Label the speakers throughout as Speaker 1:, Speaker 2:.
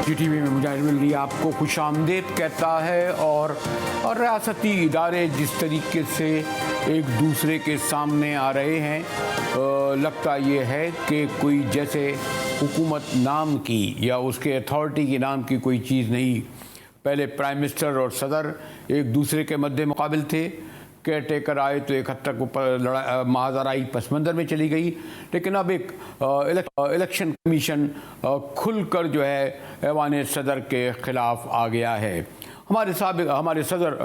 Speaker 1: GTV में मुजाहिद मिल्ली आपको खुश आमदेद कहता है। और रियासती इदारे जिस तरीके से एक दूसरे के सामने आ रहे हैं, लगता ये है कि कोई जैसे हुकूमत नाम की या उसके अथॉरिटी के नाम की कोई चीज़ नहीं। पहले प्राइम मिनिस्टर और सदर एक दूसरे के मद्दे मुकाबिल थे, केयर टेकर आए तो एक हद तक ऊपर महाजराई पस मंज़र में चली गई, लेकिन अब एक इलेक्शन कमीशन खुलकर जो है ऐवान सदर के ख़िलाफ़ आ गया है। हमारे सदर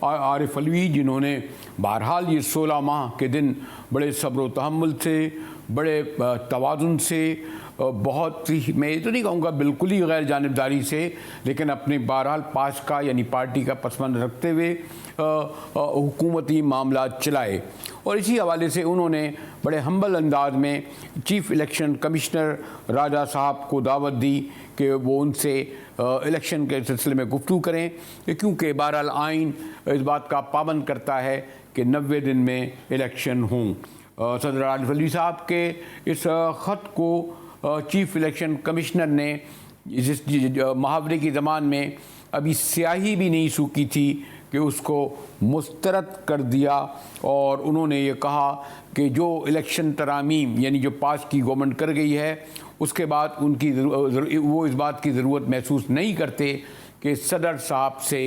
Speaker 1: आरिफ अलवी, जिन्होंने बहरहाल ये 16 माह के दिन बड़े सब्र व तहम्मुल से, बड़े तवाज़ुन से, बहुत ही, मैं ये तो नहीं कहूँगा बिल्कुल ही गैर जानिबदारी से, लेकिन अपने बहरहाल पास का यानी पार्टी का पसमंद रखते हुए हुकूमती मामला चलाए। और इसी हवाले से उन्होंने बड़े हम्बल अंदाज में चीफ़ इलेक्शन कमिश्नर राजा साहब को दावत दी कि वो उनसे इलेक्शन के सिलसिले में गुफ्तगू करें, क्योंकि बहरहाल आइन इस बात का पाबंद करता है कि 90 दिन में इलेक्शन हों। सदर आरिफ अलवी साहब के इस ख़त को चीफ़ इलेक्शन कमिश्नर ने जिस मुहावरे की ज़बान में अभी स्याही भी नहीं सूखी थी कि उसको मुस्तरद कर दिया, और उन्होंने ये कहा कि जो इलेक्शन तरामीम यानी जो पास की गवर्नमेंट कर गई है, उसके बाद वो इस बात की ज़रूरत महसूस नहीं करते कि सदर साहब से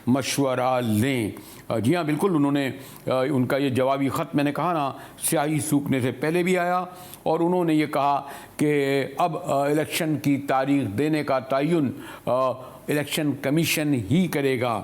Speaker 1: मशवरा लें। जी हाँ, बिल्कुल, उन्होंने उनका ये जवाबी ख़त, मैंने कहा ना, स्याही सूखने से पहले भी आया, और उन्होंने ये कहा कि अब इलेक्शन की तारीख़ देने का तयन इलेक्शन कमीशन ही करेगा।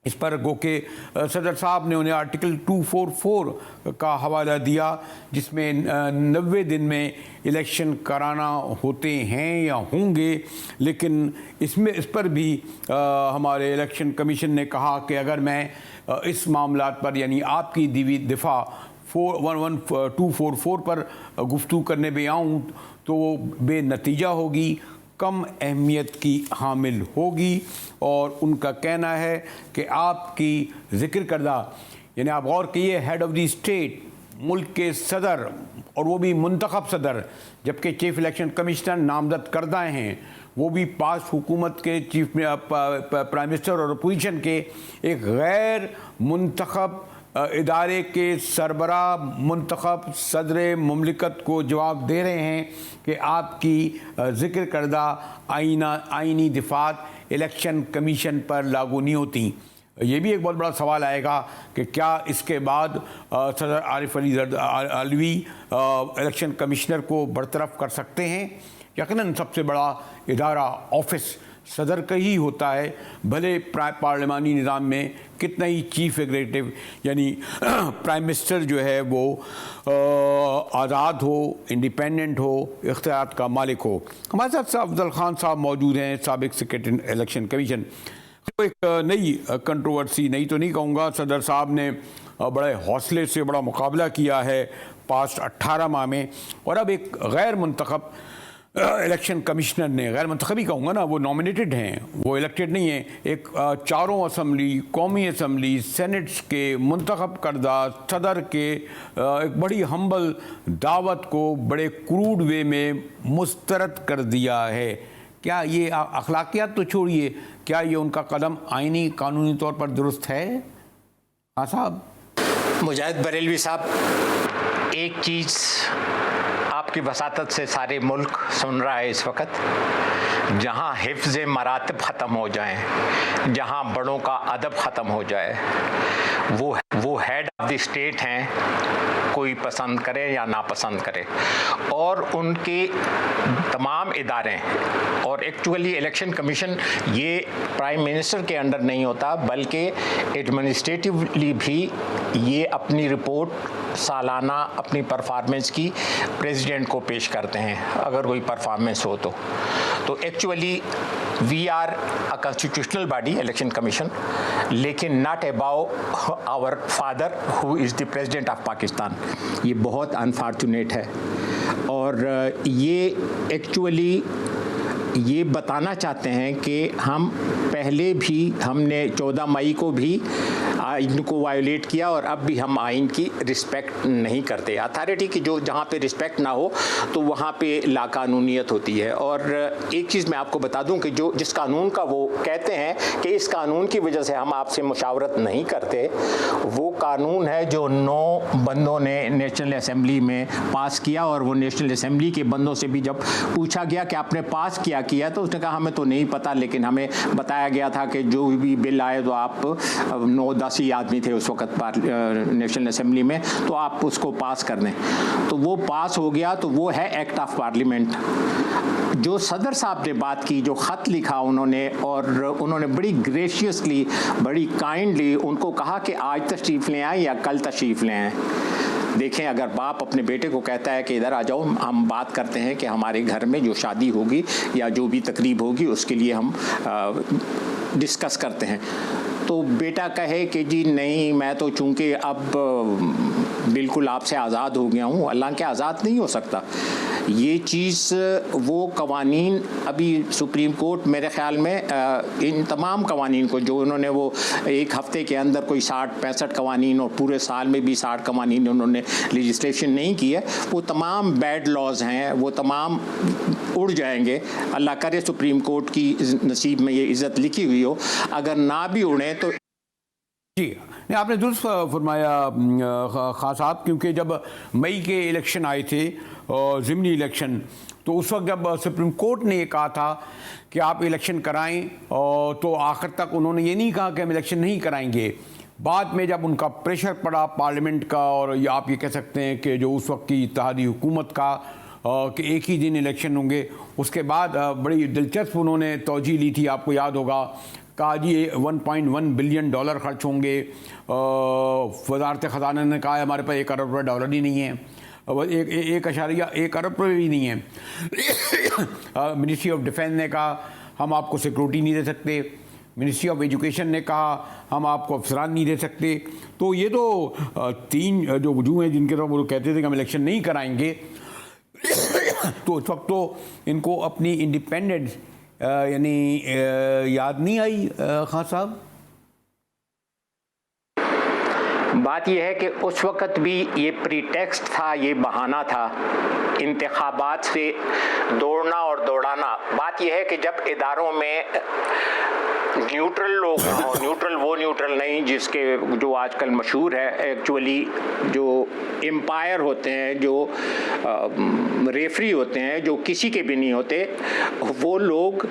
Speaker 1: इस पर गो के सदर साहब ने उन्हें आर्टिकल 244 का हवाला दिया, जिसमें 90 दिन में इलेक्शन कराना होते हैं या होंगे, लेकिन इस पर भी हमारे इलेक्शन कमीशन ने कहा कि अगर मैं इस मामलात पर यानी आपकी दिफा 244 पर गुफ्तगू करने भी आऊँ तो वो बेनतीजा होगी, कम अहमियत की हामिल होगी। और उनका कहना है कि आपकी ज़िक्र करदा, यानी आप गौर कीजिए, हेड ऑफ़ द स्टेट, मुल्क के सदर, और वो भी मुंतखब सदर, जबकि चीफ़ इलेक्शन कमिश्नर नामजद करदा हैं, वो भी पास हुकूमत के चीफ प्राइम मिनिस्टर और अपोजिशन के एक गैर मुंतखब इदारे के सरबरा मुंतखब सदर मुमलिकत को जवाब दे रहे हैं कि आपकी ज़िक्र करदा आइनी दिफ़ात इलेक्शन कमीशन पर लागू नहीं होती। ये भी एक बहुत बड़ा सवाल आएगा कि क्या इसके बाद सदर आरिफ अलवी इलेक्शन कमिश्नर को बरतरफ कर सकते हैं। यकीनन सबसे बड़ा इदारा ऑफिस सदर का ही होता है, भले पार्लिमानी निज़ाम में कितना ही चीफ एग्जीक्यूटिव यानी प्राइम मिनिस्टर जो है वो आज़ाद हो, इंडिपेंडेंट हो, इख्तियार का मालिक हो। हमारे साथ अफजल खान साहब मौजूद हैं, साबिक सेक्रेटरी इलेक्शन कमीशन। तो एक नई कंट्रोवर्सी, नहीं तो नहीं कहूँगा, सदर साहब ने बड़े हौसले से बड़ा मुकाबला किया है पास्ट 18 माह में, और अब एक गैर मुंतखब इलेक्शन कमिश्नर ने, गैर मुंतखब ही कहूँगा ना, वो नॉमिनेटेड हैं, वो इलेक्टेड नहीं है, एक चारों असम्बली, कौमी असम्बली, सेनेट्स के मुंतखब करदा सदर के एक बड़ी हम्बल दावत को बड़े क्रूड वे में मुस्तरद कर दिया है। क्या ये अखलाकियात तो छोड़िए, क्या ये उनका कदम आइनी कानूनी तौर पर दुरुस्त है? हाँ साहब।
Speaker 2: मुजाहिद बरेलवी साहब, एक चीज़ आपकी वसातत से सारे मुल्क सुन रहा है इस वक्त, जहाँ हिफ्ज़ मरातब ख़त्म हो जाएं, जहाँ बड़ों का अदब ख़त्म हो जाए, वो हेड ऑफ़ द स्टेट हैं, कोई पसंद करे या नापसंद करे, और उनके तमाम इदारे, और एक्चुअली इलेक्शन कमीशन ये प्राइम मिनिस्टर के अंडर नहीं होता, बल्कि एडमिनिस्ट्रेटिवली भी ये अपनी रिपोर्ट सालाना अपनी परफॉर्मेंस की प्रेसिडेंट को पेश करते हैं, अगर कोई परफॉर्मेंस हो तो actually we are a constitutional body election commission, लेकिन not about our father who is the president of Pakistan. ये बहुत अनफॉर्चुनेट है, और ये एक्चुअली ये बताना चाहते हैं कि हम पहले भी, हमने 14 मई को भी आइन को वायोलेट किया और अब भी हम आइन की रिस्पेक्ट नहीं करते। अथॉरिटी की जो जहाँ पे रिस्पेक्ट ना हो तो वहाँ पे लाकानूनियत होती है। और एक चीज़ मैं आपको बता दूं कि जो जिस कानून का वो कहते हैं कि इस कानून की वजह से हम आपसे मुशावरत नहीं करते, वो कानून है जो 9 बंदों ने नेशनल असेंबली में पास किया। और वो नेशनल असेंबली के बंदों से भी जब पूछा गया कि आपने पास किया तो उसने कहा हमें तो नहीं पता, लेकिन हमें बताया गया था कि जो भी बिल आए तो आप 9-10 ही आदमी थे उस वक्त नेशनल असेंबली में, तो आप उसको पास कर दें। तो वो पास हो गया, तो वो है एक्ट ऑफ पार्लियामेंट। जो सदर साहब ने बात की, जो ख़त लिखा उन्होंने, और उन्होंने बड़ी ग्रेशियसली, बड़ी काइंडली उनको कहा कि आज तशरीफ़ ले आए या कल तशरीफ़ ले आए। देखें, अगर बाप अपने बेटे को कहता है कि इधर आ जाओ, हम बात करते हैं कि हमारे घर में जो शादी होगी या जो भी तकरीब होगी उसके लिए हम डिस्कस करते हैं, तो बेटा कहे कि जी नहीं, मैं तो चूँकि अब बिल्कुल आपसे आज़ाद हो गया हूँ, अल्लाह के आज़ाद नहीं हो सकता। ये चीज़ वो कवानीन अभी सुप्रीम कोर्ट मेरे ख़्याल में इन तमाम कवानीन को, जो उन्होंने वो एक हफ़्ते के अंदर कोई 60-65 कवानीन और पूरे साल में भी 60 कवानीन उन्होंने लेजिस्लेशन नहीं की है, वो तमाम बैड लॉज हैं, वो तमाम उड़ जाएंगे। अल्लाह करे सुप्रीम कोर्ट की नसीब में ये इज़्ज़त लिखी हुई हो, अगर ना भी उड़े तो।
Speaker 1: जी नहीं, आपने दुरुस्त फरमाया खान साहब, क्योंकि जब मई के इलेक्शन आए थे, ज़िमनी इलेक्शन, तो उस वक्त जब सुप्रीम कोर्ट ने ये कहा था कि आप इलेक्शन कराएं, तो आखिर तक उन्होंने ये नहीं कहा कि हम इलेक्शन नहीं कराएंगे। बाद में जब उनका प्रेशर पड़ा पार्लियामेंट का, और ये आप ये कह सकते हैं कि जो उस वक्त की इत्तेहादी हुकूमत का, कि एक ही दिन इलेक्शन होंगे, उसके बाद बड़ी दिलचस्प उन्होंने तौजीह ली थी, आपको याद होगा, कहा जी $1.1 बिलियन खर्च होंगे। वज़ारत ख़ज़ाना ने कहा हमारे पास $1 अरब ही नहीं है, 1.1 अरब भी नहीं है। मिनिस्ट्री ऑफ डिफेंस ने कहा हम आपको सिक्योरिटी नहीं दे सकते। मिनिस्ट्री ऑफ एजुकेशन ने कहा हम आपको अफसरान नहीं दे सकते। तो ये तो 3 जो वजूह हैं जिनके तरफ वो कहते थे कि हम इलेक्शन नहीं कराएंगे। तो उस वक्त तो इनको अपनी इंडिपेंडेंस यानी याद नहीं आई खान साहब।
Speaker 2: बात यह है कि उस वक़्त भी ये प्रीटेक्स्ट था, ये बहाना था इंतखाबात से दौड़ना और दौड़ाना। बात यह है कि जब इदारों में न्यूट्रल लोग हों, न्यूट्रल वो न्यूट्रल नहीं जिसके जो आजकल मशहूर है, एक्चुअली जो एम्पायर होते हैं, जो रेफरी होते हैं, जो किसी के भी नहीं होते, वो लोग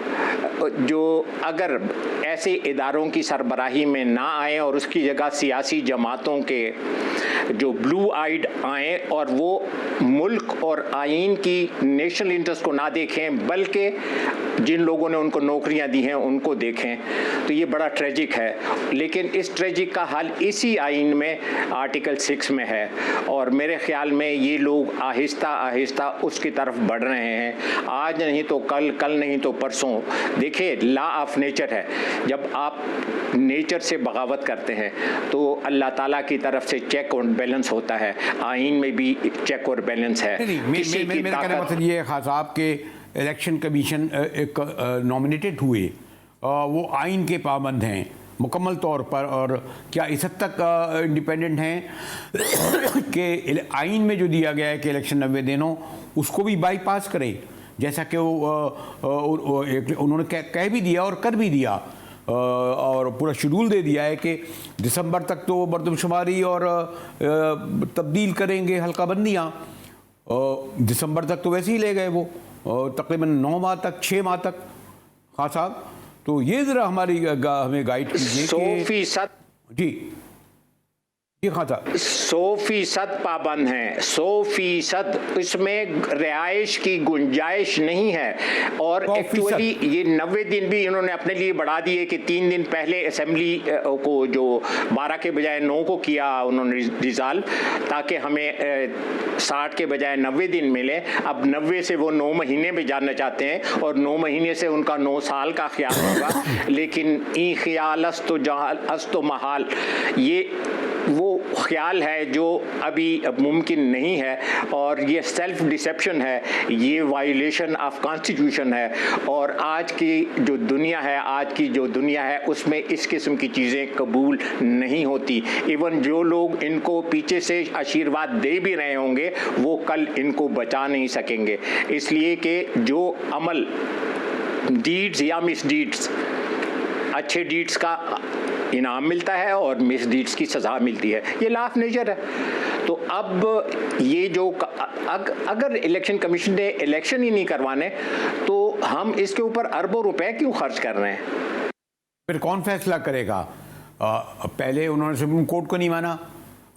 Speaker 2: जो अगर ऐसे इदारों की सरबराही में ना आए और उसकी जगह सियासी जमातों के जो ब्लू आइड आए और वो मुल्क और आइन की नेशनल इंटरेस्ट को ना देखें, बल्कि जिन लोगों ने उनको नौकरियां दी हैं उनको देखें, तो ये बड़ा ट्रेजिक है। लेकिन इस ट्रेजिक का हल इसी आइन में आर्टिकल 6 में है, और मेरे ख्याल में ये लोग आहिस्ता आहिस्ता उसकी तरफ बढ़ रहे हैं। आज नहीं तो कल, कल नहीं तो परसों। देखिए, लॉ ऑफ नेचर है, जब आप नेचर से बगावत करते हैं तो अल्लाह ताला की तरफ से चेक और बैलेंस होता है। आइन में भी चेक और बैलेंस है।
Speaker 1: मेरा कहने का मतलब ये है खास साहब के इलेक्शन कमीशन एक नॉमिनेटेड हुए, वो आइन के पाबंद हैं मुकम्मल तौर पर, और क्या इस हद तक इंडिपेंडेंट हैं कि आइन में जो दिया गया है कि इलेक्शन 90 दिन हो उसको भी बाईपास करें, जैसा कि उन्होंने कह भी दिया और कर भी दिया, और पूरा शेड्यूल दे दिया है कि दिसंबर तक तो मरदमशुमारी और तब्दील करेंगे हल्काबंदियाँ। दिसंबर तक तो वैसे ही ले गए वो, तकरीबन 9 माह तक, 6 माह तक। हाँ साहब, तो ये ज़रा हमें गाइड कीजिए कि
Speaker 2: 100%
Speaker 1: जी ये हाँ था
Speaker 2: 100% पाबंद हैं, 100%। इसमें रिहाइश की गुंजाइश नहीं है। और एक्चुअली ये 90 दिन भी इन्होंने अपने लिए बढ़ा दिए कि 3 दिन पहले असेंबली को जो 12 के बजाय 9 को किया उन्होंने रिजॉल्व, ताकि हमें 60 के बजाय 90 दिन मिले। अब 90 से वो 9 महीने भी जानना चाहते हैं, और 9 महीने से उनका 9 साल का ख्याल होगा। लेकिन ई ख्याल अस्तो महाल, ये वो ख्याल है जो अभी मुमकिन नहीं है, और ये सेल्फ डिसेप्शन है, ये वायलेशन ऑफ कॉन्स्टिट्यूशन है। और आज की जो दुनिया है उसमें इस किस्म की चीज़ें कबूल नहीं होती। इवन जो लोग इनको पीछे से आशीर्वाद दे भी रहे होंगे वो कल इनको बचा नहीं सकेंगे, इसलिए कि जो अमल डीड्स या मिस डीड्स, अच्छे डीड्स का इनाम मिलता है और मिस डीड्स की सज़ा मिलती है, ये लॉ ऑफ नेचर है। तो अब ये जो अगर इलेक्शन कमीशन ने इलेक्शन ही नहीं करवाने तो हम इसके ऊपर अरबों रुपए क्यों खर्च कर रहे हैं?
Speaker 1: फिर कौन फैसला करेगा? पहले उन्होंने सुप्रीम कोर्ट को नहीं माना,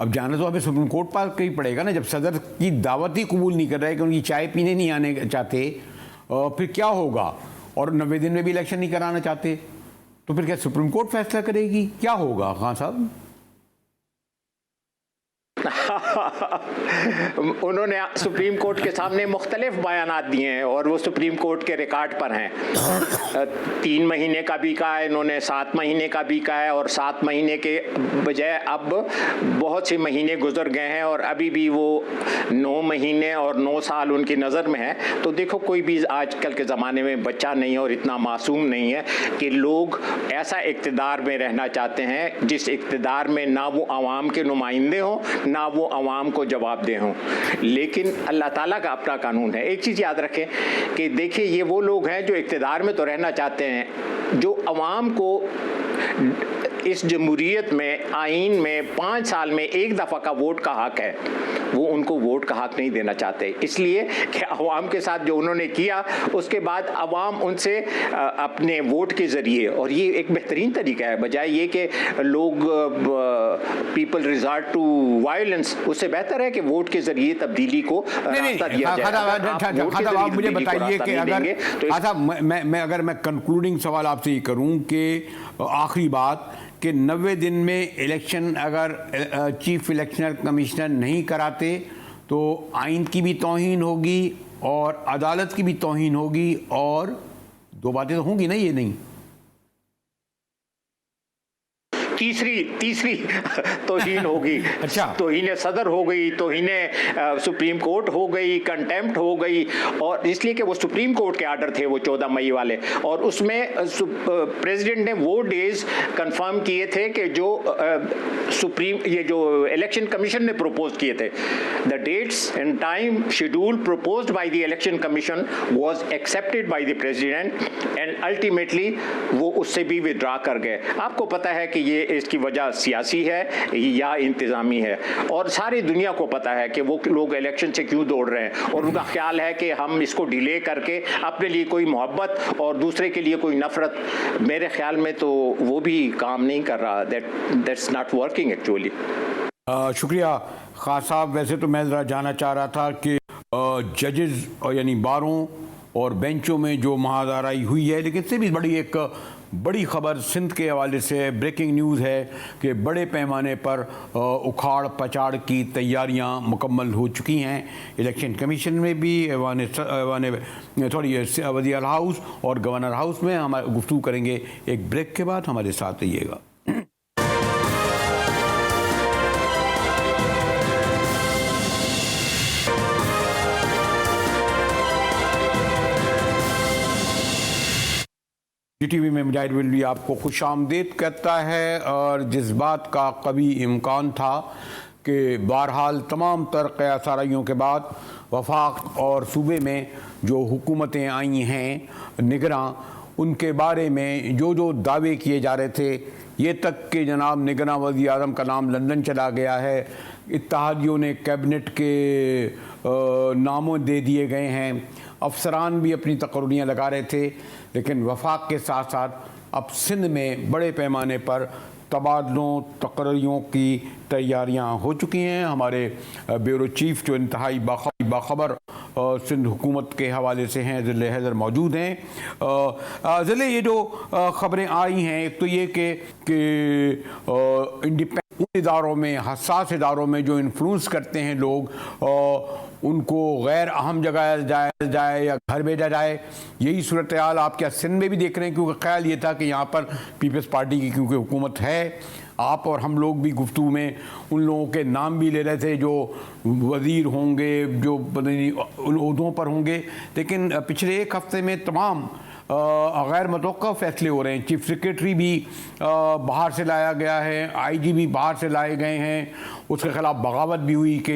Speaker 1: अब जाना तो हमें सुप्रीम कोर्ट पास का ही पड़ेगा ना। जब सदर की दावत ही कबूल नहीं कर रहे कि उनकी चाय पीने नहीं आने चाहते, फिर क्या होगा? और 90 दिन में भी इलेक्शन नहीं कराना चाहते तो फिर क्या सुप्रीम कोर्ट फैसला करेगी? क्या होगा खान साहब?
Speaker 2: उन्होंने सुप्रीम कोर्ट के सामने मुख्तलिफ बयानात दिए हैं और वो सुप्रीम कोर्ट के रिकॉर्ड पर हैं। 3 महीने का भी कहा है इन्होंने, 7 महीने का भी कहा है, और 7 महीने के बजाय अब बहुत से महीने गुजर गए हैं और अभी भी वो 9 महीने और 9 साल उनकी नज़र में है। तो देखो, कोई भी आजकल के ज़माने में बच्चा नहीं है और इतना मासूम नहीं है कि लोग ऐसा इक़्तिदार में रहना चाहते हैं जिस इक़्तिदार में ना वो आवाम के नुमाइंदे हों ना वो आवाम को जवाबदेह हों। लेकिन अल्लाह ताला का अपना कानून है। एक चीज़ याद रखें कि देखिए, ये वो लोग हैं जो इक़्तिदार में तो रहना चाहते हैं, जो आवाम को इस जमहूरियत में आईन में 5 साल में एक दफ़ा का वोट का हक है, वो उनको वोट का हक नहीं देना चाहते, इसलिए कि अवाम के साथ जो उन्होंने किया उसके बाद अवाम उनसे अपने वोट के ज़रिए, और ये एक बेहतरीन तरीका है बजाय ये कि लोग पीपल रिजॉर्ट टू वायलेंस, उससे बेहतर है कि वोट के ज़रिए तब्दीली को रास्ता दिया जाए।
Speaker 1: आप मुझे बताइए कि अगर मैं कंक्लूडिंग सवाल आपसे ये करूं कि आखिरी बात कि 90 दिन में इलेक्शन अगर चीफ इलेक्शनल कमिश्नर नहीं कराते तो आइन की भी तौहीन होगी और अदालत की भी तौहीन होगी, और 2 बातें तो होंगी ना, ये नहीं।
Speaker 2: तीसरी तौहीन होगी।
Speaker 1: अच्छा,
Speaker 2: तौहीन सदर हो गई, तौहीन सुप्रीम कोर्ट हो गई, कंटेम्प्ट हो गई, और इसलिए कि वो सुप्रीम कोर्ट के आर्डर थे वो 14 मई वाले, और उसमें प्रेसिडेंट ने वो डेज कंफर्म किए थे कि जो ये जो इलेक्शन कमीशन ने प्रपोज किए थे, the dates and time schedule proposed by the election commission was accepted by the president and ultimately वो उससे भी विड्रा कर गए। आपको पता है कि ये इसकी वजह सियासी है या इंतज़ामी है, और सारी दुनिया को पता है कि वो लोग इलेक्शन से क्यों दौड़ रहे हैं, और उनका ख्याल है कि हम इसको डिले करके अपने लिए कोई मोहब्बत और दूसरे के लिए कोई नफरत, मेरे ख्याल में तो वो भी काम नहीं कर रहा। That's not working actually.
Speaker 1: शुक्रिया खान साहब। वैसे तो मैं ज़रा जानना चाह रहा था कि जजेस यानी बारों और बेंचों में जो महादाराई हुई है, लेकिन इससे भी बड़ी खबर सिंध के हवाले से ब्रेकिंग न्यूज़ है कि बड़े पैमाने पर उखाड़ पचाड़ की तैयारियां मुकम्मल हो चुकी हैं। इलेक्शन कमीशन में भी वज़ीर हाउस और गवर्नर हाउस में। हम गुफ्तगू करेंगे एक ब्रेक के बाद, हमारे साथ रहिएगा। टीवी में मुजाहिद विल्ली आपको खुशामदीद कहता है। और जिस बात का कभी इम्कान था कि बहरहाल तमाम तर क़यासाराइयों के बाद वफाक और सूबे में जो हुकूमतें आई हैं निगरां, उनके बारे में जो दावे किए जा रहे थे, ये तक कि जनाब निगरां वज़ीर आज़म का नाम लंदन चला गया है, इत्तेहादियों ने कैबिनेट के नामों दे दिए गए हैं, अफसरान भी अपनी तकर्रियाँ लगा रहे थे। लेकिन वफाक के साथ साथ अब सिंध में बड़े पैमाने पर तबादलों तकर्रियों की तैयारियां हो चुकी हैं। हमारे ब्यूरो चीफ जो इंतहाई बाखबर सिंध हुकूमत के हवाले से हैं, ज़िले हैदर मौजूद हैं। ज़िले ये जो ख़बरें आई हैं, एक तो ये कि इंडिपेंडेंट इदारों में, हसास इदारों में जो इन्फ्लुएंस करते हैं लोग, उनको गैर अहम जगह जाए या घर भेजा जाए। यही सूरत हाल आप क्या सिंध में भी देख रहे हैं? क्योंकि ख्याल ये था कि यहाँ पर पीपल्स पार्टी की क्योंकि हुकूमत है, आप और हम लोग भी गुफ्तगू में उन लोगों के नाम भी ले रहे थे जो वज़ीर होंगे, जो पता नहीं उन ओहदों पर होंगे, लेकिन पिछले एक हफ्ते में तमाम गैर मुतवक्का फैसले हो रहे हैं। चीफ सेक्रेटरी भी बाहर से लाया गया है, आईजी भी बाहर से लाए गए हैं, उसके खिलाफ बगावत भी हुई कि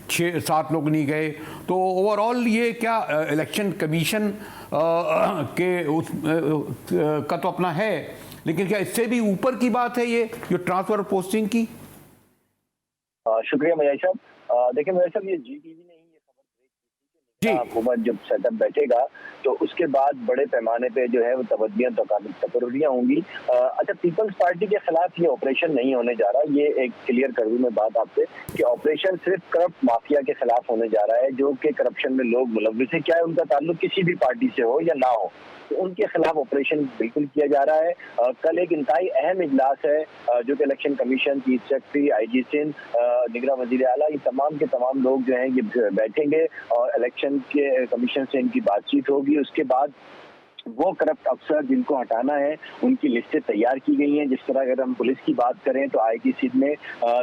Speaker 1: 6-7 लोग नहीं गए। तो ओवरऑल ये क्या इलेक्शन कमीशन के उस का तो अपना है, लेकिन क्या इससे भी ऊपर की बात है ये जो ट्रांसफर पोस्टिंग की?
Speaker 3: शुक्रिया मजाई साहब। देखिए मजाई साहब, ये GTV ने ही ये खबर हुकूमत जब सेटअप बैठेगा तो उसके बाद बड़े पैमाने पे जो है वो तकर्रियां होंगी। अच्छा, पीपल्स पार्टी के खिलाफ ये ऑपरेशन नहीं होने जा रहा, ये एक क्लियर कर दूं मैं बात आपसे कि ऑपरेशन सिर्फ करप्ट माफिया के खिलाफ होने जा रहा है, जो कि करप्शन में लोग मुलव्विस है, चाहे उनका ताल्लुक किसी भी पार्टी से हो या ना हो, तो उनके खिलाफ ऑपरेशन बिल्कुल किया जा रहा है। कल एक इंतहाई अहम इजलास है जो कि election commission, chief secretary, IG Sindh, निगरां वजीर आला, ये तमाम के तमाम लोग जो हैं ये बैठेंगे और इलेक्शन के कमीशन से इनकी बातचीत होगी। उसके बाद वो करप्ट अफसर जिनको हटाना है उनकी लिस्टें तैयार की गई हैं। जिस तरह अगर हम पुलिस की बात करें तो IG सिंध ने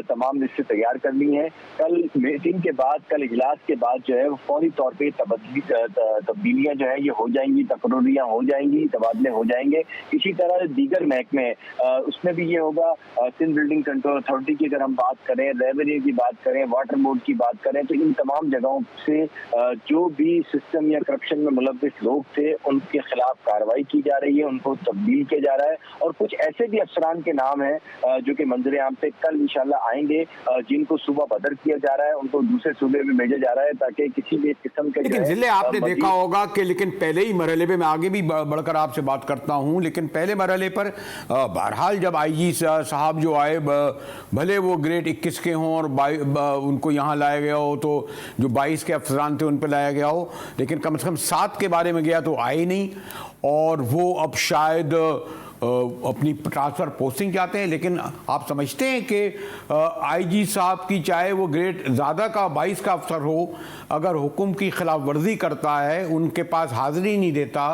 Speaker 3: तमाम लिस्टें तैयार कर ली हैं। कल मीटिंग के बाद, कल इजलास के बाद जो है वो फौरी तौर पे तब्दीलियां जो है ये हो जाएंगी, तकर्रियां हो जाएंगी, तबादले हो जाएंगे। इसी तरह दीगर महकमे उसमें भी ये होगा। सिंध बिल्डिंग कंट्रोल अथॉरिटी की अगर हम बात करें, रेवेन्यू की बात करें, वाटर बोर्ड की बात करें, तो इन तमाम जगहों से जो भी सिस्टम या करप्शन में मुलव्विस लोग थे उनके खिलाफ कार्रवाई की जा रही है, उनको तब्दील किया जा रहा है। और कुछ ऐसे भी अफसरान के नाम हैं जो कि मंजरे आम पे कल इंशाल्लाह आएंगे, जिनको सूबा बदर किया जा रहा है, उनको दूसरे सूबे में भेजा जा रहा है ताकि किसी भी किस्म के
Speaker 1: लेकिन जिले आपने देखा होगा कि लेकिन पहले ही मरहले पे, मैं आगे भी बढ़कर आपसे बात करता हूं, लेकिन पहले मरहले पर बहरहाल जब IG साहब जो आए, भले वो ग्रेड 21 के हों और उनको यहाँ लाया गया हो, तो जो 22 के अफसरान थे उन पर लाया गया हो, लेकिन कम से कम 7 के बारे में गया तो आए नहीं, और वो अब शायद अपनी ट्रांसफ़र पोस्टिंग चाहते हैं। लेकिन आप समझते हैं कि IG साहब की चाहे वो ग्रेड ज़्यादा का 22 का अफसर हो, अगर हुक्म की खिलाफ वर्जी करता है, उनके पास हाजिरी नहीं देता,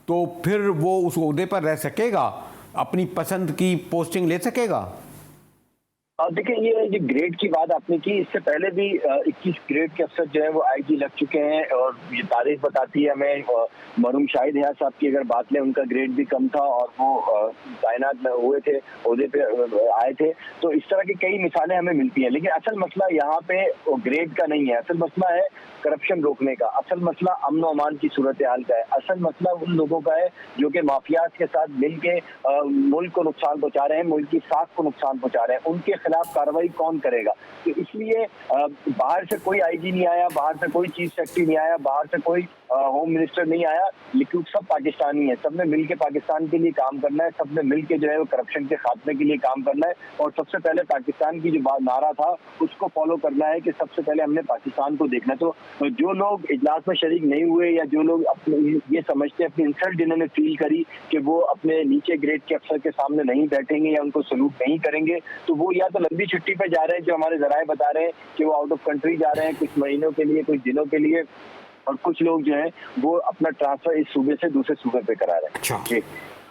Speaker 1: तो फिर वो उस ओहदे पर रह सकेगा, अपनी पसंद की पोस्टिंग ले सकेगा?
Speaker 3: देखिए, ये ग्रेड की बात आपने की, इससे पहले भी 21 ग्रेड के अफसर जो है वो IG लग चुके हैं, और ये तारीख बताती है हमें। मरहूम शाहिद हयात साहब की अगर बात लें, उनका ग्रेड भी कम था और वो तैनात हुए थे, ओहदे पे आए थे। तो इस तरह की कई मिसालें हमें मिलती हैं, लेकिन असल मसला यहाँ पे ग्रेड का नहीं है। असल मसला है करप्शन रोकने का, असल मसला अमन व अमान की सूरत हाल का है, असल मसला उन लोगों का है जो कि माफियात के साथ मिल के मुल्क को नुकसान पहुंचा रहे हैं, मुल्क की साख को नुकसान पहुंचा रहे हैं। उनके खिलाफ कार्रवाई कौन करेगा? तो इसलिए बाहर से कोई IG नहीं आया, बाहर से कोई चीफ सेक्रेटरी नहीं आया, बाहर से कोई होम मिनिस्टर नहीं आया, लेकिन सब पाकिस्तानी है। सबने मिलके पाकिस्तान के लिए काम करना है, सबने मिलके जो है वो करप्शन के खात्मे के लिए काम करना है, और सबसे पहले पाकिस्तान की जो बात नारा था उसको फॉलो करना है कि सबसे पहले हमने पाकिस्तान को देखना है। तो जो लोग इजलास में शरीक नहीं हुए या जो लोग अपने ये समझते हैं, अपनी इंसल्ट जिन्होंने फील करी कि वो अपने नीचे ग्रेड के अफसर के सामने नहीं बैठेंगे या उनको सलूट नहीं करेंगे, तो वो या तो लंबी छुट्टी पे जा रहे हैं, जो हमारे जराए बता रहे हैं कि वो आउट ऑफ कंट्री जा रहे हैं कुछ महीनों के लिए, कुछ दिनों के लिए, और कुछ लोग जो हैं वो अपना ट्रांसफर इस सूबे से दूसरे सूबे पे करा रहे हैं।
Speaker 1: अच्छा,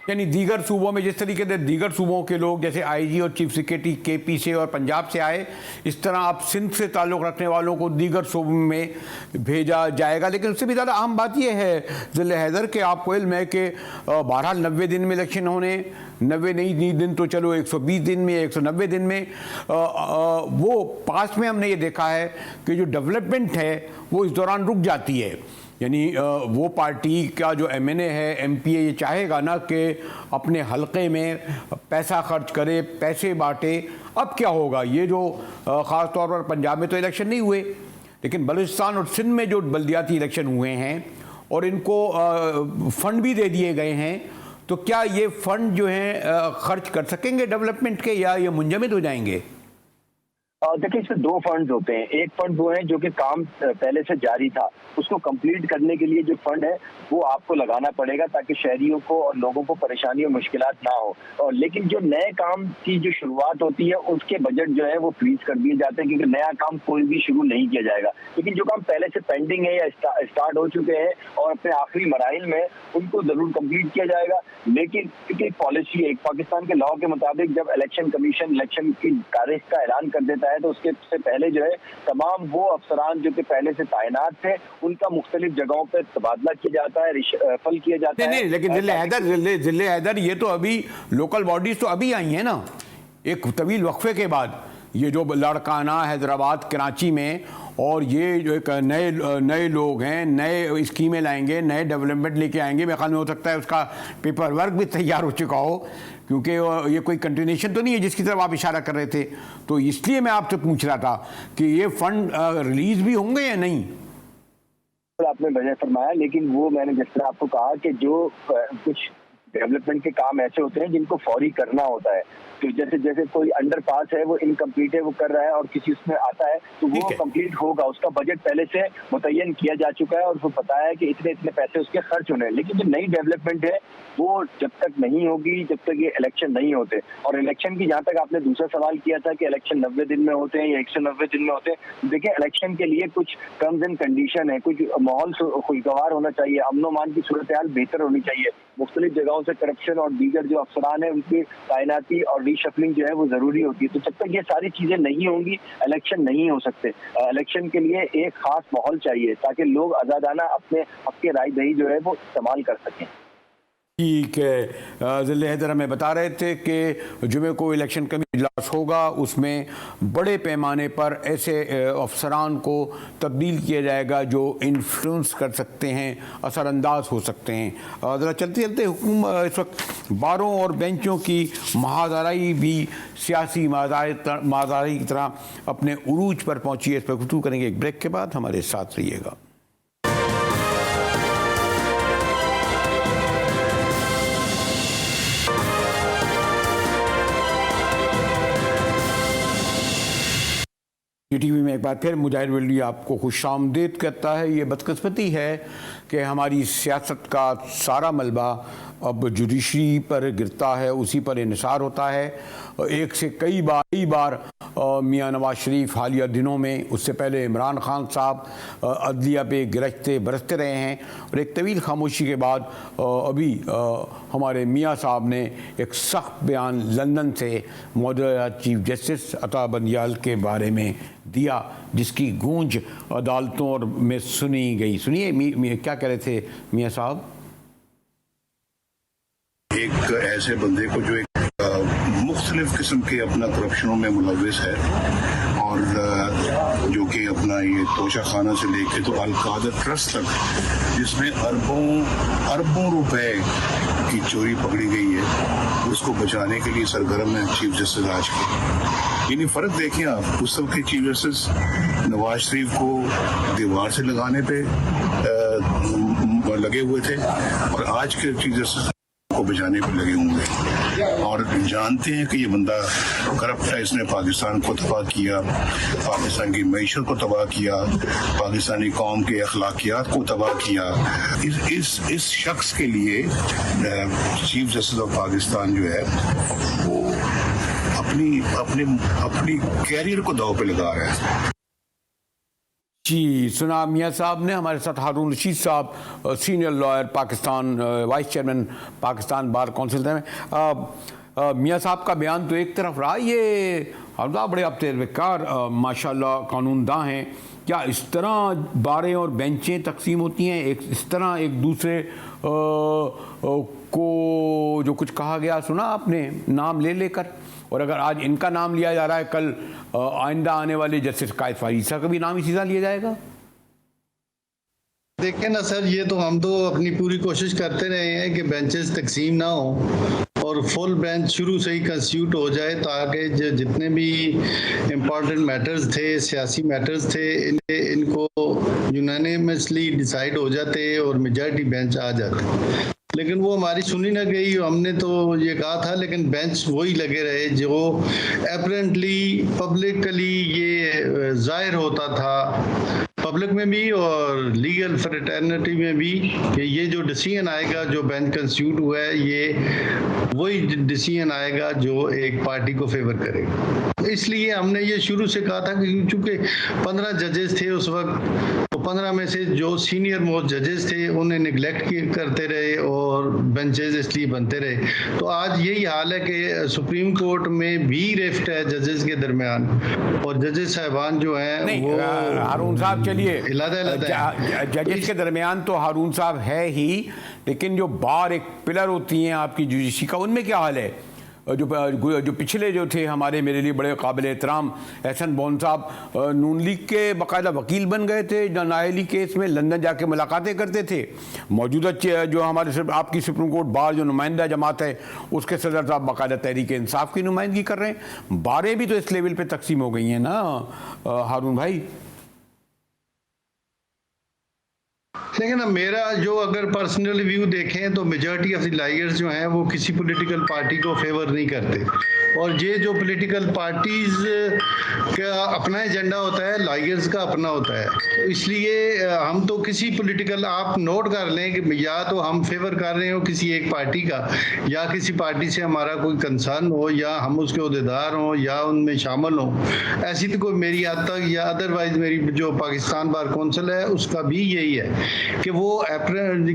Speaker 1: यानी दीगर सूबों में जिस तरीके से दीगर सूबों के लोग जैसे IG और चीफ सेक्रेटरी KP से और पंजाब से आए, इस तरह आप सिंध से ताल्लुक़ रखने वालों को दीगर सूबों में भेजा जाएगा। लेकिन उससे भी ज़्यादा अहम बात यह है ज़िले हैदर के आपको इल्म है कि बहरहाल 90 दिन में इलेक्शन होने, 90 नहीं दिन तो चलो 120 दिन में, 190 दिन में, वो पास में हमने ये देखा है कि जो डेवलपमेंट है वो इस दौरान रुक जाती है। यानी वो पार्टी का जो MNA है, MPA, ये चाहेगा ना कि अपने हलके में पैसा खर्च करे, पैसे बांटे। अब क्या होगा, ये जो ख़ास तौर पर पंजाब में तो इलेक्शन नहीं हुए, लेकिन बलूचिस्तान और सिंध में जो बल्दियाती इलेक्शन हुए हैं और इनको फ़ंड भी दे दिए गए हैं, तो क्या ये फ़ंड जो हैं खर्च कर सकेंगे डेवलपमेंट के, या ये मुंजमद हो जाएंगे?
Speaker 3: देखिए इसमें दो फंड्स होते हैं। एक फंड वो है जो कि काम पहले से जारी था, उसको कंप्लीट करने के लिए जो फंड है वो आपको लगाना पड़ेगा ताकि शहरियों को और लोगों को परेशानी और मुश्किलात ना हो। और लेकिन जो नए काम की जो शुरुआत होती है उसके बजट जो है वो फ्रीज कर दिए जाते हैं, क्योंकि नया काम कोई भी शुरू नहीं किया जाएगा। लेकिन जो काम पहले से पेंडिंग है या स्टार्ट हो चुके हैं और अपने आखिरी मराइल में, उनको जरूर कंप्लीट किया जाएगा। लेकिन क्योंकि पॉलिसी है, पाकिस्तान के लॉ के मुताबिक जब इलेक्शन कमीशन इलेक्शन की तारीख का ऐलान कर देता है तो उसके से पहले जो है तमाम वो अफसरान जो कि पहले से तैनात थे उनका मुख्तलिफ जगहों पर तबादला किया जाता है, रिशफल किया जाता है।
Speaker 1: नहीं, लेकिन जिले हैदर ये तो अभी लोकल बॉडीज तो अभी आई हैं ना, एक तवील वक्फे के बाद। ये जो लड़काना हैदराबाद कराची में, और ये जो एक नए लोग हैं, नए स्कीमें लाएंगे, नए डेवलपमेंट लेके आएंगे। मेरे ख्याल में हो सकता है उसका पेपर वर्क भी तैयार हो चुका हो, क्योंकि ये कोई कंटिन्यूशन तो नहीं है जिसकी तरफ आप इशारा कर रहे थे। तो इसलिए मैं आपसे पूछ रहा था कि ये फंड रिलीज भी होंगे या नहीं।
Speaker 3: आपने वजह फरमाया, लेकिन वो मैंने जिस तरह आपको कहा कि जो कुछ डेवलपमेंट के काम ऐसे होते हैं जिनको फौरी करना होता है। तो जैसे कोई अंडरपास है वो इनकम्प्लीट है, वो कर रहा है और किसी उसमें आता है तो वो कंप्लीट होगा। उसका बजट पहले से मुतय्यन किया जा चुका है और उसको पता है कि इतने इतने पैसे उसके खर्च होने हैं। लेकिन जो नई डेवलपमेंट है वो जब तक नहीं होगी, जब तक ये इलेक्शन नहीं होते। और इलेक्शन की जहाँ तक आपने दूसरा सवाल किया था कि इलेक्शन 90 दिन में होते हैं या 190 दिन में होते हैं, देखिए इलेक्शन के लिए कुछ टर्म्स एंड कंडीशन है, कुछ माहौल खुशगवार होना चाहिए, अमनो मान की सूरत हाल बेहतर होनी चाहिए। मुख्तलिफ जगहों से करप्शन और दीगर जो अफसरान है उनकी तैनाती और रीशफलिंग जो है वो जरूरी होती है। तो जब तक ये सारी चीजें नहीं होंगी इलेक्शन नहीं हो सकते। इलेक्शन के लिए एक खास माहौल चाहिए ताकि लोग आजादाना अपने हक की राय दही जो है वो इस्तेमाल कर सकें।
Speaker 1: ठीक है, ज़िले हैदर हमें बता रहे थे कि जुमे को इलेक्शन कमीशन इजलास होगा, उसमें बड़े पैमाने पर ऐसे अफसरान को तब्दील किया जाएगा जो इन्फ्लुएंस कर सकते हैं, असरअंदाज हो सकते हैं। ज़रा चलते चलते हुकूमत इस वक्त बारों और बेंचों की महादारी भी सियासी महादारी की तरह अपने उरूज पर पहुंची है। इस पर गुफ्तगू करेंगे एक ब्रेक के बाद, हमारे साथ रहिएगा। टीवी में एक बार फिर मुजाहिर वली आपको खुशामदीद कहता है। ये बदकिस्मती है कि हमारी सियासत का सारा मलबा अब जुडिशरी पर गिरता है, उसी पर इन्हिसार होता है। एक से कई बार मियां नवाज शरीफ हालिया दिनों में, उससे पहले इमरान खान साहब अदलिया पे गिरजते बरसते रहे हैं, और एक तवील खामोशी के बाद अभी हमारे मियां साहब ने एक सख्त बयान लंदन से मौजूदा चीफ जस्टिस अता बंदियाल के बारे में दिया, जिसकी गूंज अदालतों और में सुनी गई। सुनिए क्या कह रहे थे मियां साहब।
Speaker 4: एक ऐसे बंदे को जो एक मुख्तलिफ किस्म के अपना करप्शनों में मुलविस है और जो कि अपना ये तोशा खाना से लेके तो अलकादर ट्रस्ट तक, जिसमें अरबों रुपए की चोरी पकड़ी गई है, उसको बचाने के लिए सरगर्म है चीफ जस्टिस आज के। यानी फर्क देखें आप, उस वक्त के चीफ जस्टिस नवाज शरीफ को दीवार से लगाने पे लगे हुए थे और आज के चीफ जस्टिस को बचाने पे लगे होंगे, और जानते हैं कि ये बंदा करप्ट है, इसने पाकिस्तान को तबाह किया, पाकिस्तान की मईशत को तबाह किया, पाकिस्तानी कौम के अखलाकियात को तबाह किया। इस शख्स के लिए चीफ जस्टिस ऑफ पाकिस्तान जो है वो अपनी कैरियर को दांव पे लगा रहा है।
Speaker 1: जी, सुना मियां साहब ने। हमारे साथ हारून रशीद साहब, senior lawyer, Pakistan vice chairman Pakistan bar council में। मियां साहब का बयान तो एक तरफ रहा, ये अल्लाह बड़े अब तजर्बेकार माशाल्लाह कानूनदां हैं। क्या इस तरह बारें और बेंचें तकसीम होती हैं, इस तरह एक दूसरे को जो कुछ कहा गया सुना आपने नाम ले लेकर, और अगर आज इनका नाम लिया जा रहा है, कल आइंदा आने वाले जस्टिस कायद फारीसा का भी नाम इसी तरह लिया जाएगा।
Speaker 5: देखें ना सर, ये तो हम तो अपनी पूरी कोशिश करते रहे हैं कि बेंचेस तकसीम ना हो और फुल बेंच शुरू से ही कंस्टिट्यूट हो जाए, ताकि जो जितने भी इम्पोर्टेंट मैटर्स थे, सियासी मैटर्स थे, इनको यूनानिमसली डिसाइड हो जाते और मेजॉरिटी बेंच आ जाते। लेकिन वो हमारी सुनी ना गई। हमने तो ये कहा था, लेकिन बेंच वही लगे रहे जो एपरेंटली पब्लिकली ये जाहिर होता था पब्लिक में भी और लीगल फ्रेटर्निटी में भी कि ये जो डिसीजन आएगा, जो बेंच कंस्टिट्यूट हुआ है, ये वही डिसीजन आएगा जो एक पार्टी को फेवर करेगा। इसलिए हमने ये शुरू से कहा था कि चूंकि 15 जजेस थे उस वक्त, तो 15 में से जो सीनियर मोस्ट जजेस थे उन्हें निगलेक्ट करते रहे और बेंचेस इसलिए बनते रहे। तो आज यही हाल है कि सुप्रीम कोर्ट में भी रिफ्ट है जजेस के दरमियान, और जजेस साहबान जो हैं वो
Speaker 1: हारून साहब चलिए, जजेस के दरमियान तो हारून साहब है ही, लेकिन जो बार एक पिलर होती हैं आपकी जुडिशरी का, उनमें क्या हाल है? जो पिछले जो थे हमारे, मेरे लिए बड़े काबिल एहतराम एहसन बॉन साहब नून लीग के बाकायदा वकील बन गए थे, नाअहली केस में लंदन जाके मुलाकातें करते थे। मौजूदा जो हमारे आपकी सुप्रीम कोर्ट बार जो नुमाइंदा जमात है उसके सदर साहब बाकायदा तहरीक इंसाफ की नुमाइंदगी कर रहे हैं। बारें भी तो इस लेवल पे तकसीम हो गई हैं ना हारून भाई।
Speaker 5: लेकिन अब मेरा जो अगर पर्सनल व्यू देखें तो मेजॉरिटी ऑफ द लायर्स जो हैं वो किसी पॉलिटिकल पार्टी को फेवर नहीं करते, और ये जो पॉलिटिकल पार्टीज का अपना एजेंडा होता है, लायर्स का अपना होता है। तो इसलिए हम तो किसी पॉलिटिकल, आप नोट कर लें कि या तो हम फेवर कर रहे हो किसी एक पार्टी का, या किसी पार्टी से हमारा कोई कंसर्न हो, या हम उसके अहदेदार हों या उनमें शामिल हों। ऐसी तो कोई मेरी आज तक, या अदरवाइज मेरी जो पाकिस्तान बार कौंसिल है उसका भी यही है कि वो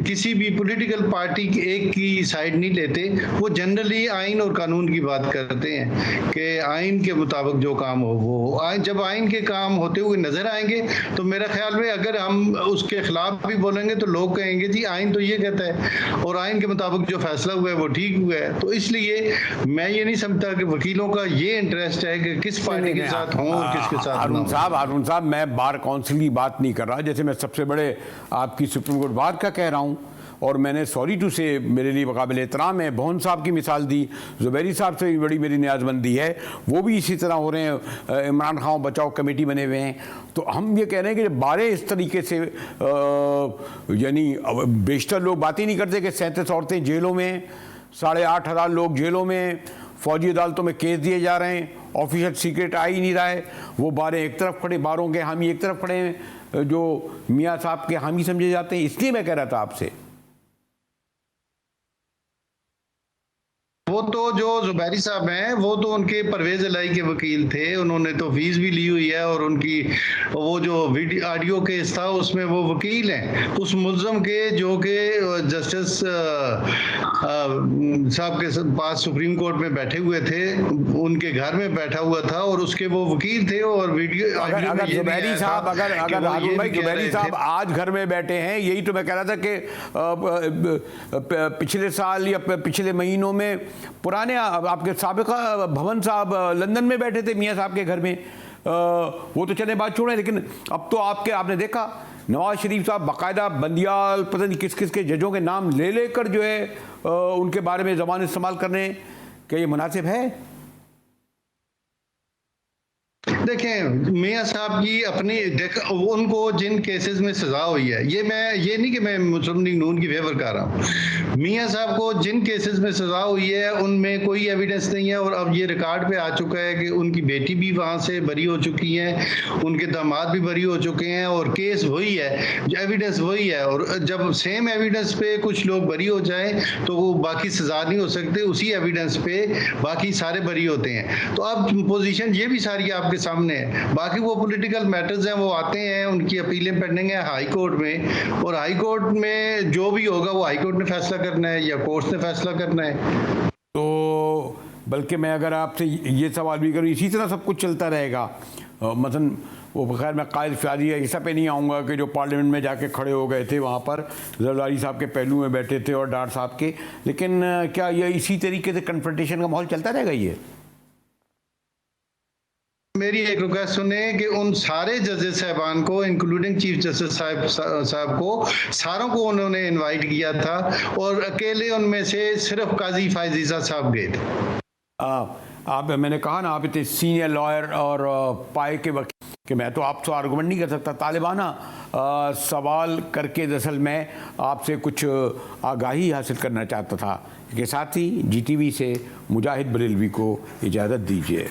Speaker 5: किसी भी पॉलिटिकल पार्टी की एक की साइड नहीं लेते। वो जनरली आइन और कानून की बात करते हैं कि आइन के मुताबिक जो काम हो वो जब आइन के काम होते हुए नजर आएंगे तो मेरा ख्याल में अगर हम उसके खिलाफ भी बोलेंगे तो लोग कहेंगे जी आइन तो ये कहता है और आइन के मुताबिक जो फैसला हुआ है वो ठीक हुआ है। तो इसलिए मैं ये नहीं समझता कि वकीलों का ये इंटरेस्ट है कि किस पार्टी के साथ हों और किसके साथ।
Speaker 1: हारून साहब मैं बार काउंसिल की बात नहीं कर रहा, जैसे मैं सबसे बड़े आपकी सुप्रीम कोर्ट बार का कह रहा हूँ, और मैंने सॉरी टू से मेरे लिए काबिल एहतराम है बोहन साहब की मिसाल दी, ज़ुबैरी साहब से भी बड़ी मेरी न्याज़मंदी है, वो भी इसी तरह हो रहे हैं, इमरान खान बचाओ कमेटी बने हुए हैं। तो हम ये कह रहे हैं कि बारे इस तरीके से यानी बेशतर लोग बात ही नहीं करते कि 37 औरतें जेलों में, 8,500 लोग जेलों में, फौजी अदालतों में केस दिए जा रहे हैं, ऑफिशियल सीक्रेट आ ही नहीं रहा है। वो बारें एक तरफ खड़े, बारों के हामी एक तरफ खड़े हैं जो मियाँ साहब के हामी समझे जाते हैं। इसलिए मैं कह रहा था आपसे,
Speaker 5: वो तो जो जुबैरी साहब हैं वो तो उनके परवेज इलाही के वकील थे, उन्होंने तो फीस भी ली हुई है, और उनकी वो जो ऑडियो केस था उसमें वो वकील हैं उस मुल्ज़म के जो कि जस्टिस साहब के पास सुप्रीम कोर्ट में बैठे हुए थे, उनके घर में बैठा हुआ था और उसके वो वकील थे। और वीडियो
Speaker 1: अगर जुबैरी साहब अगर हारून भाई जुबैरी साहब आज घर में बैठे हैं, यही तो मैं कह रहा था कि पिछले साल या पिछले महीनों में पुराने आपके साबिका भवन साहब लंदन में बैठे थे मियाँ साहब के घर में, वो तो चले बात छोड़े। लेकिन अब तो आपने देखा नवाज शरीफ साहब बाकायदा बंदियाल पता नहीं किस किस के जजों के नाम ले लेकर जो है उनके बारे में ज़बान इस्तेमाल करने, क्या ये मुनासिब है?
Speaker 5: देखें मियाँ साहब की अपनी उनको जिन केसेस में सजा हुई है, ये नहीं कि मैं मुस्लिम लीग नून की फेवर कर रहा हूँ, मियाँ साहब को जिन केसेस में सजा हुई है उनमें कोई एविडेंस नहीं है। और अब ये रिकॉर्ड पे आ चुका है कि उनकी बेटी भी वहाँ से बरी हो चुकी है, उनके दामाद भी बरी हो चुके हैं, और केस वही है, एविडेंस वही है। और जब सेम एविडेंस पे कुछ लोग बरी हो जाए तो वो बाकी सजा नहीं हो सकते, उसी एविडेंस पे बाकी सारे बरी होते हैं। तो अब पोजीशन ये भी सारी आपके सामने है। बाकी वो पॉलिटिकल मैटर्स हैं, वो आते हैं, उनकी अपीलें पेंडिंग है हाई कोर्ट में, और हाई कोर्ट में जो भी होगा वो हाई कोर्ट ने फैसला करना है या कोर्ट ने फैसला करना है।
Speaker 1: तो बल्कि मैं अगर आपसे ये सवाल भी करूँ, इसी तरह सब कुछ चलता रहेगा? मसलन वो खैर मैं कायद फ़ियादी ऐसा पे नहीं आऊँगा कि जो पार्लियामेंट में जाके खड़े हो गए थे वहाँ पर जरदारी साहब के पहलू में बैठे थे और डार साहब के, लेकिन क्या ये इसी तरीके से कन्फ्रंटेशन का माहौल चलता रहेगा? ये
Speaker 5: मेरी एक रिक्वेस्ट सुने कि उन सारे जजेस साहबान को इंक्लूडिंग चीफ जस्टिस साहब को, सारों को उन्होंने इनवाइट किया था, और अकेले उनमें से सिर्फ काजी फायजीजा साहब गए थे।
Speaker 1: मैंने कहा ना आप इतने सीनियर लॉयर और पाए के कि मैं तो आपसे आर्गुमेंट नहीं कर सकता, तालिबाना सवाल करके दरअसल मैं आपसे कुछ आगाही हासिल करना चाहता था। के साथ ही GTV से मुजाहिद बरेलवी को इजाज़त दीजिए।